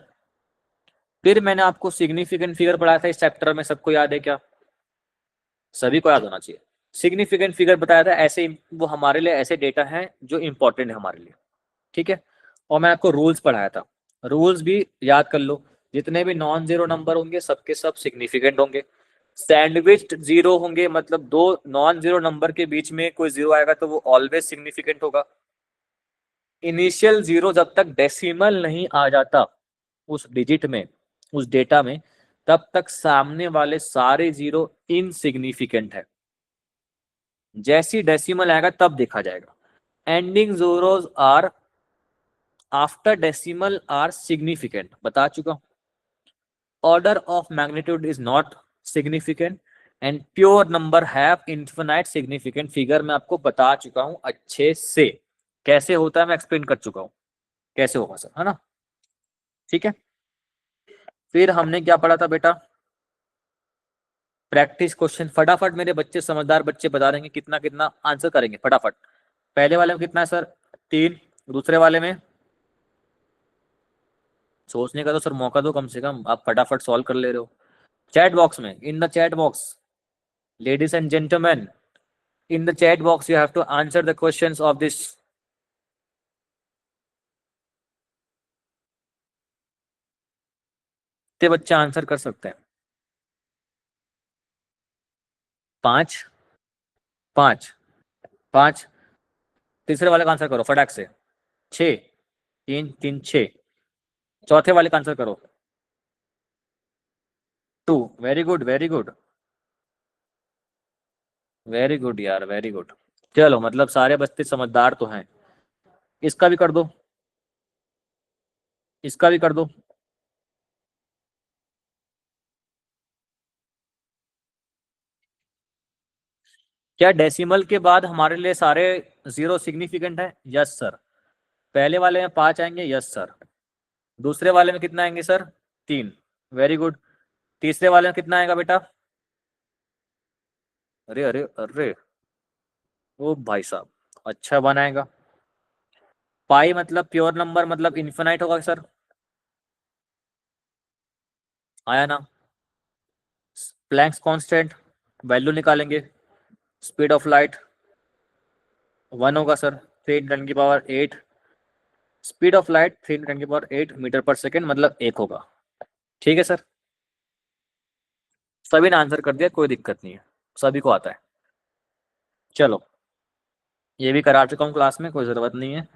फिर मैंने आपको सिग्निफिकेंट फिगर पढ़ाया था इस चैप्टर में, सबको याद है क्या? सभी को याद होना चाहिए। सिग्निफिकेंट फिगर बताया था, ऐसे वो हमारे लिए ऐसे डेटा हैं जो इंपॉर्टेंट है हमारे लिए। ठीक है, और मैं आपको रूल्स पढ़ाया था, रूल्स भी याद कर लो। जितने भी नॉन जीरो नंबर होंगे सबके सब सिग्निफिकेंट होंगे। सैंडविच जीरो होंगे, मतलब दो नॉन जीरो नंबर के बीच में कोई जीरो आएगा तो वो ऑलवेज सिग्निफिकेंट होगा। इनिशियल जीरो जब तक डेसिमल नहीं आ जाता उस डिजिट में, उस डेटा में, तब तक सामने वाले सारे जीरो इनसिग्निफिकेंट है। जैसी डेसिमल आएगा तब देखा जाएगा। Ending zeros are after decimal are significant, बता चुका हूं। Order of magnitude is not significant and pure number have infinite significant. Figure में आपको बता चुका हूं अच्छे से, कैसे होता है मैं एक्सप्लेन कर चुका हूं कैसे होगा सर, है ना? ठीक है, फिर हमने क्या पढ़ा था बेटा? Practice question. फटाफट मेरे बच्चे, समझदार बच्चे बता देंगे कितना कितना आंसर करेंगे फटाफट। पहले वाले में कितना है सर? 3। दूसरे वाले में सोचने का तो सर मौका दो कम से कम, आप फटाफट सॉल्व कर ले रहे हो। चैट बॉक्स में, in the chat box, ladies and gentleman, in the chat box you have to answer the questions of this। ते बच्चे आंसर कर सकते हैं। 5 5 5। तीसरे वाले का आंसर करो फटाक से। 6 3 3 6। चौथे वाले का आंसर करो। 2। Very good, very good, very good यार, वेरी गुड। चलो, मतलब सारे बच्चे समझदार तो हैं। इसका भी कर दो, इसका भी कर दो। क्या डेसिमल के बाद हमारे लिए सारे जीरो सिग्निफिकेंट है? Yes sir. पहले वाले में 5 आएंगे, यस सर। दूसरे वाले में कितना आएंगे सर? 3। Very good. तीसरे वाले में कितना आएगा बेटा? अरे अरे अरे, ओ भाई साहब, अच्छा बनाएगा। पाई मतलब प्योर नंबर, मतलब इन्फिनाइट होगा सर, आया ना? प्लैंक्स कांस्टेंट वैल्यू निकालेंगे। स्पीड ऑफ लाइट 1 होगा sir, 3 × 10⁸ speed of light 3 × 10⁸ metre per second, मतलब 1 होगा। ठीक है सर, सभी ने आंसर कर दिया, कोई दिक्कत नहीं है, सभी को आता है। चलो, ये भी करा चुका हूँ क्लास में, कोई जरूरत नहीं है।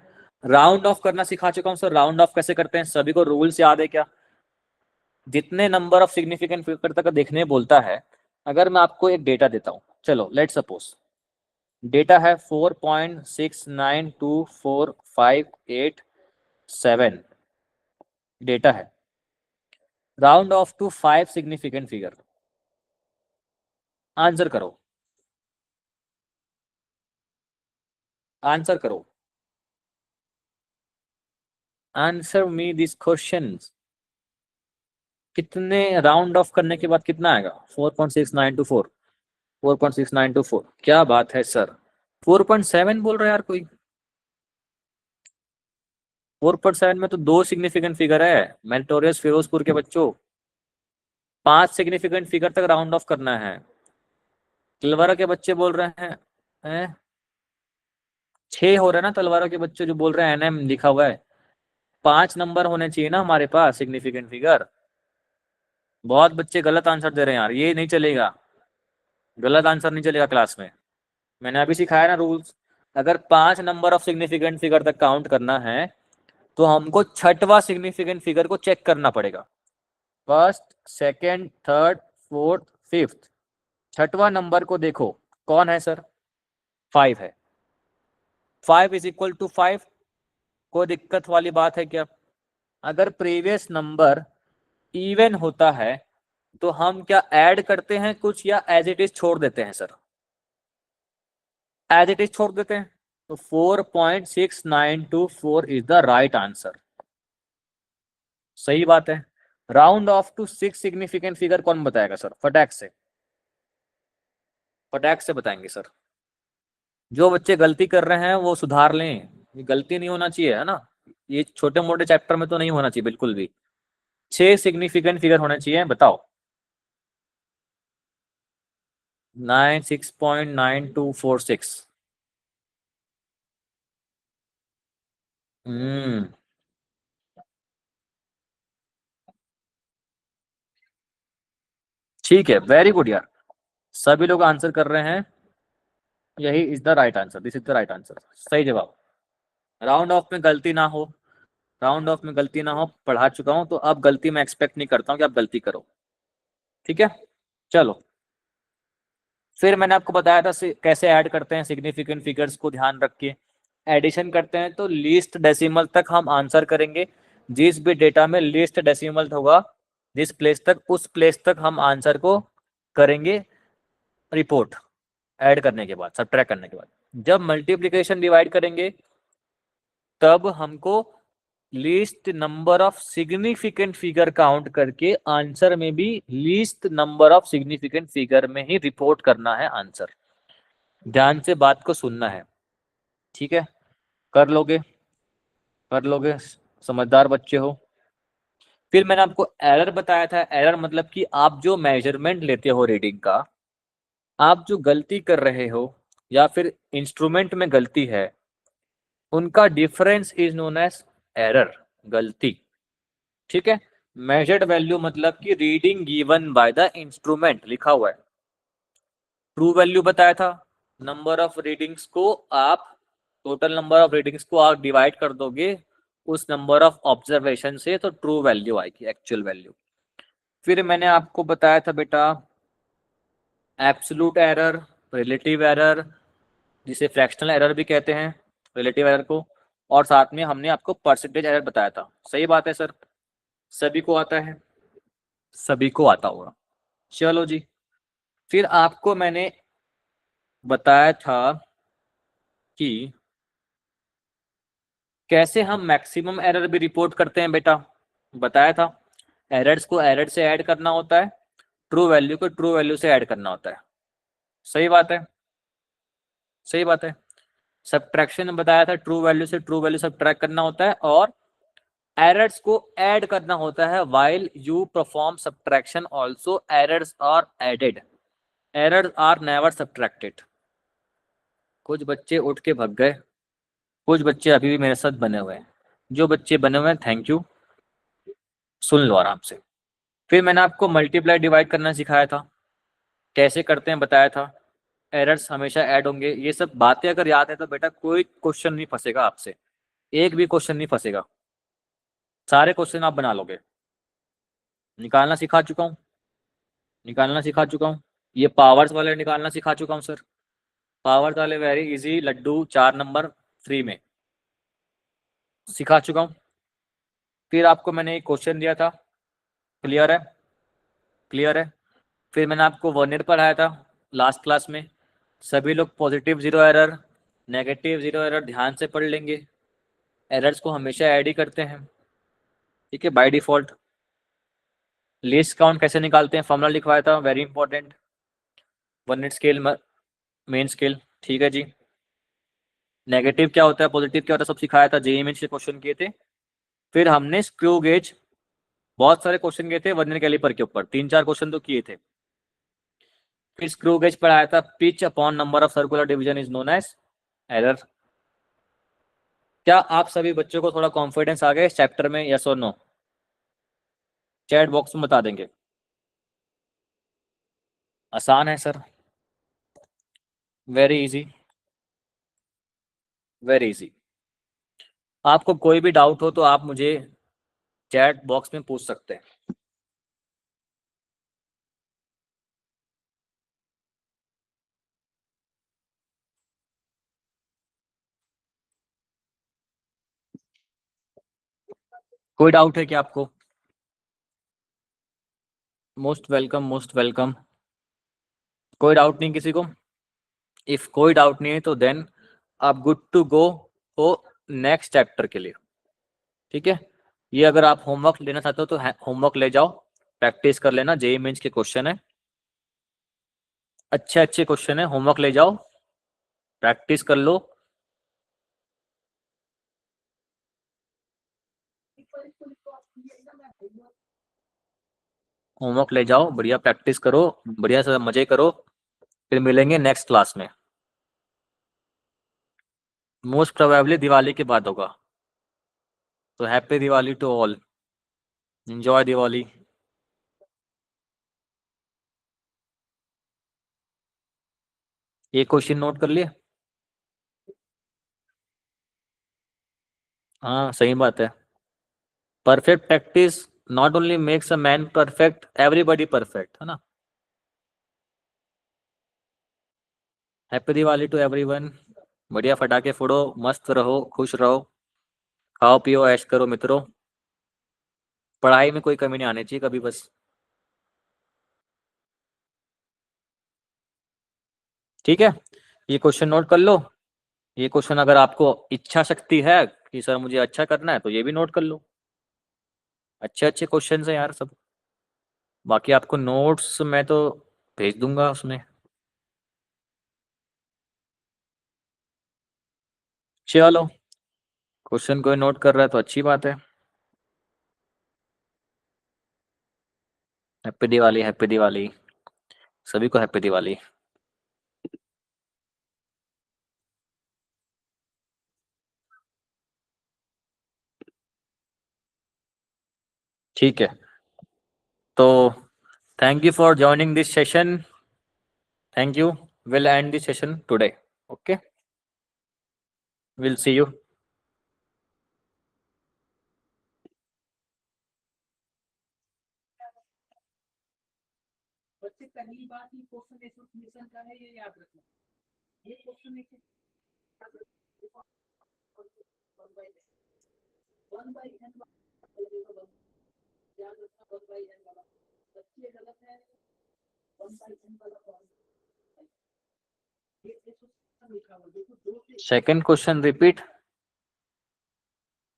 राउंड ऑफ करना सिखा चुका हूँ सर। राउंड ऑफ कैसे करते हैं? सभी को रूल्स याद है क्या? जितने नंबर ऑफ सिग्निफिकेंट फिगर तक देखने बोलता है, अगर मैं आपको एक डेटा देता हूँ, चलो लेट सपोज डेटा है 4.692457, डेटा है, round off to 5 significant figure. Answer करो, आंसर करो, आंसर मी दिस क्वेश्चन। कितने राउंड ऑफ करने के बाद कितना आएगा? 4.692 4.692 क्या बात है सर, 4.7 बोल रहे हैं यार कोई। 4.7 में तो 2 सिग्निफिकेंट फिगर है मेरिटोरियस फिरोजपुर के बच्चों। 5 सिग्निफिकेंट फिगर तक राउंड ऑफ करना है। तलवारा के बच्चे बोल रहे हैं 6 हो रहा है ना, तलवारा के बच्चे जो बोल रहे हैं एनएम लिखा हुआ है। 5 नंबर होने चाहिए ना हमारे पास सिग्निफिकेंट फिगर। बहुत बच्चे गलत आंसर दे रहे हैं यार, ये नहीं चलेगा, गलत आंसर नहीं चलेगा क्लास में। मैंने अभी सिखाया ना रूल्स, अगर 5 नंबर ऑफ सिग्निफिकेंट फिगर तक काउंट करना है तो हमको छठवां सिग्निफिकेंट फिगर को चेक करना पड़ेगा। First, second, third, fourth, fifth, छठवां नंबर को देखो कौन है सर? 5 है। 5 इज इक्वल टू 5, कोई दिक्कत वाली बात है क्या? अगर प्रीवियस नंबर इवन होता है तो हम क्या ऐड करते हैं कुछ या एज इट इज छोड़ देते हैं सर? एज इट इज छोड़ देते हैं। तो 4.6924 इज द राइट आंसर। सही बात है। Round off to 6 significant figure कौन बताएगा सर? फटाक से, फटाक से बताएंगे सर। जो बच्चे गलती कर रहे हैं वो सुधार लें, ये गलती नहीं होना चाहिए है ना, ये छोटे मोटे चैप्टर में तो नहीं होना चाहिए बिल्कुल भी। 6 सिग्निफिकेंट फिगर होने चाहिए, बताओ। 96.9246। हम्म, ठीक है, वेरी गुड यार, सभी लोग आंसर कर रहे हैं। यही is the right answer, this is the right answer, सही जवाब। राउंड ऑफ में गलती ना हो, राउंड ऑफ में गलती ना हो, पढ़ा चुका हूं तो अब गलती मैं एक्सपेक्ट नहीं करता हूं कि आप गलती करो। ठीक है, चलो। फिर मैंने आपको बताया था कैसे ऐड करते हैं सिग्निफिकेंट फिगर्स को ध्यान रख के। एडिशन करते हैं तो लीस्ट डेसिमल तक हम आंसर करेंगे। जिस भी डेटा में लीस्ट डेसिमल होगा, जिस प्लेस तक, उस प्लेस तक हम आंसर को करेंगे रिपोर्ट, ऐड करने के बाद, सब्ट्रैक्ट करने के बाद। जब मल्टीप्लिकेशन डिवाइड करेंगे तब हमको least number of significant figure count करके आंसर में भी least number of significant figure में ही रिपोर्ट करना है आंसर। ध्यान से बात को सुनना है, ठीक है? कर लोगे, कर लोगे, समझदार बच्चे हो। फिर मैंने आपको एरर बताया था। एरर मतलब कि आप जो मेजरमेंट लेते हो रीडिंग का, आप जो गलती कर रहे हो या फिर इंस्ट्रूमेंट में गलती है, उनका difference is known as error, गलती। ठीक है, मेजर्ड वैल्यू मतलब कि reading given by the instrument लिखा हुआ है। ट्रू वैल्यू बताया था, नंबर ऑफ रीडिंग्स को आप, टोटल नंबर ऑफ रीडिंग्स को आप डिवाइड कर दोगे उस नंबर ऑफ ऑब्जर्वेशन से तो ट्रू वैल्यू आएगी, एक्चुअल वैल्यू। फिर मैंने आपको बताया था बेटा एब्सोल्यूट एरर, रिलेटिव एरर, जिसे फ्रैक्शनल एरर भी कहते हैं, रिलेटिव एरर को। और साथ में हमने आपको परसेंटेज एरर बताया था। सही बात है सर, सभी को आता है, सभी को आता होगा। चलो जी, फिर आपको मैंने बताया था कि कैसे हम मैक्सिमम एरर भी रिपोर्ट करते हैं बेटा, बताया था। एरर्स को एरर से ऐड करना होता है, ट्रू वैल्यू को ट्रू वैल्यू से ऐड करना होता है। सही बात है, सही बात है। सब्ट्रैक्शन में बताया था, ट्रू वैल्यू से ट्रू वैल्यू सब्ट्रैक्ट करना होता है और एरर्स को ऐड करना होता है। While you perform subtraction also errors are added, errors are never subtracted. कुछ बच्चे उठ के भग गए, कुछ बच्चे अभी भी मेरे साथ बने हुए हैं। जो बच्चे बने हुए हैं थैंक यू, सुन लो आराम से। फिर मैंने आपको मल्टीप्लाई डिवाइड करना सिखाया था, कैसे करते हैं बताया था। एरर्स हमेशा ऐड होंगे, ये सब बातें अगर याद है तो बेटा कोई क्वेश्चन नहीं फंसेगा आपसे, एक भी क्वेश्चन नहीं फंसेगा, सारे क्वेश्चन आप बना लोगे। निकालना सिखा चुका हूँ, निकालना सिखा चुका हूँ। ये पावर्स वाले निकालना सिखा चुका हूँ सर, पावर्स वाले वेरी इजी, लड्डू 4 नंबर फ्री में सिखा चुका हूँ। फिर आपको मैंने एक क्वेश्चन दिया था, क्लियर है? क्लियर है। फिर मैंने आपको वर्नियर पढ़ाया था लास्ट क्लास में। सभी लोग positive zero error, negative zero error ध्यान से पढ़ लेंगे। एरर्स को हमेशा ऐड ही करते हैं, ठीक है, बाय डिफॉल्ट। लीस्ट काउंट कैसे निकालते हैं, फॉर्मूला लिखवाया था, very important. Vernier scale, main scale, ठीक है जी। नेगेटिव क्या होता है, पॉजिटिव क्या होता है, सब सिखाया था, जेईई मेंस के क्वेश्चन किए थे। फिर हमने स्क्रू गेज, बहुत सारे क्वेश्चन किए थे वर्नियर कैलिपर के ऊपर, 3-4 क्वेश्चन तो किए थे। फिर स्क्रू गेज पढ़ाया था, pitch upon number of circular division is known as error. क्या आप सभी बच्चों को थोड़ा कॉन्फिडेंस आ गया इस चैप्टर में, यस और नो? चैट बॉक्स में बता देंगे। आसान है sir, very easy, very easy. आपको कोई भी डाउट हो तो आप मुझे चैट बॉक्स में पूछ सकते हैं। कोई डाउट है क्या आपको? Most welcome, most welcome. कोई डाउट नहीं किसी को? इफ कोई डाउट नहीं है तो देन आप गुड टू गो हो नेक्स्ट चैप्टर के लिए, ठीक है। ये अगर आप होमवर्क लेना चाहते हो तो होमवर्क ले जाओ, प्रैक्टिस कर लेना, जेईई मेंस के क्वेश्चन है, अच्छे अच्छे क्वेश्चन है, होमवर्क ले जाओ, प्रैक्टिस कर लो। होमवर्क ले जाओ, बढ़िया प्रैक्टिस करो, बढ़िया से मजे करो। फिर मिलेंगे नेक्स्ट क्लास में, मोस्ट प्रोबेबली दिवाली के बाद होगा। तो happy Diwali to all, enjoy Diwali. ये क्वेश्चन नोट कर लिए? हाँ सही बात है। Perfect practice not only makes a man perfect, everybody perfect, है ना। Happy Diwali to everyone. बढ़िया फटाके फोड़ो, मस्त रहो, खुश रहो, खाओ पियो, ऐश करो मित्रों। पढ़ाई में कोई कमी नहीं आनी चाहिए कभी, बस, ठीक है। ये क्वेश्चन नोट कर लो। ये क्वेश्चन अगर आपको इच्छा शक्ति है कि सर मुझे अच्छा करना है तो ये भी नोट कर लो। अच्छे अच्छे क्वेश्चन है यार सब। बाकी आपको नोट्स मैं तो भेज दूंगा उसमें। चलो, क्वेश्चन कोई नोट कर रहा है तो अच्छी बात है। हैप्पी दिवाली, हैप्पी दिवाली, सभी को हैप्पी दिवाली। ठीक है, तो thank you for joining this session. Thank you. Will and this session today. Okay, will see you. बच्चे पहली बात ही क्वेश्चन एसोसिएशन का है, ये याद रखना। ये क्वेश्चन एक वन बाई एन याद रखना, वन बाई एन वाला बच्चे गलत है, वन बाई एन वाला सेकंड क्वेश्चन रिपीट,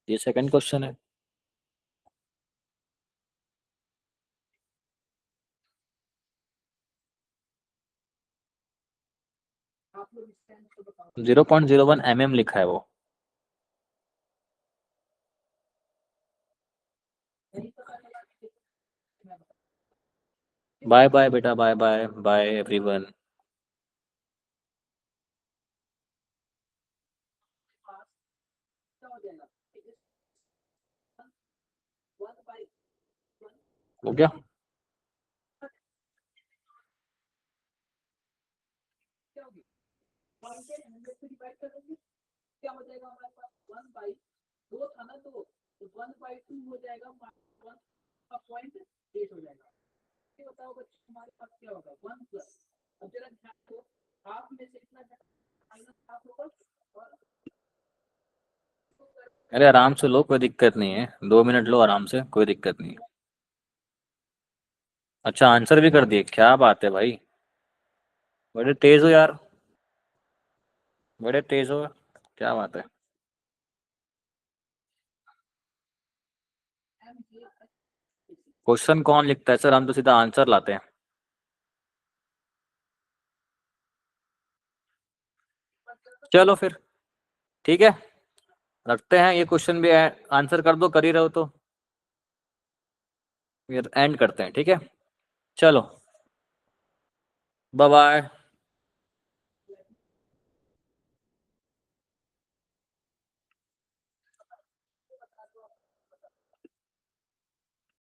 ये सेकंड क्वेश्चन है। जीरो 0.01 लिखा है वो। बाय बाय बेटा, बाय बाय, बाय एवरीवन। हो गया? क्या हो जाएगा हमारे पास, 1/2 था ना, तो 1/2 हो जाएगा, 1.8 हो जाएगा। ये बताओ बच्चे, हमारे पास क्या होगा, 1 प्लस, अब जरा ध्यान दो, हाफ में से इतना माइनस हाफ होगा और अरे आराम से लो, कोई दिक्कत नहीं है, 2 मिनट लो आराम से, कोई दिक्कत नहीं है। अच्छा आंसर भी कर दिए, क्या बात है भाई। बड़े तेज हो यार, बड़े तेज हो, क्या बात है। क्वेश्चन कौन लिखता है सर, हम तो सीधा आंसर लाते हैं। चलो फिर, ठीक है, रखते हैं ये क्वेश्चन भी, आंसर कर दो, कर ही रहो तो फिर एंड करते हैं, ठीक है। चलो, बाय बाय।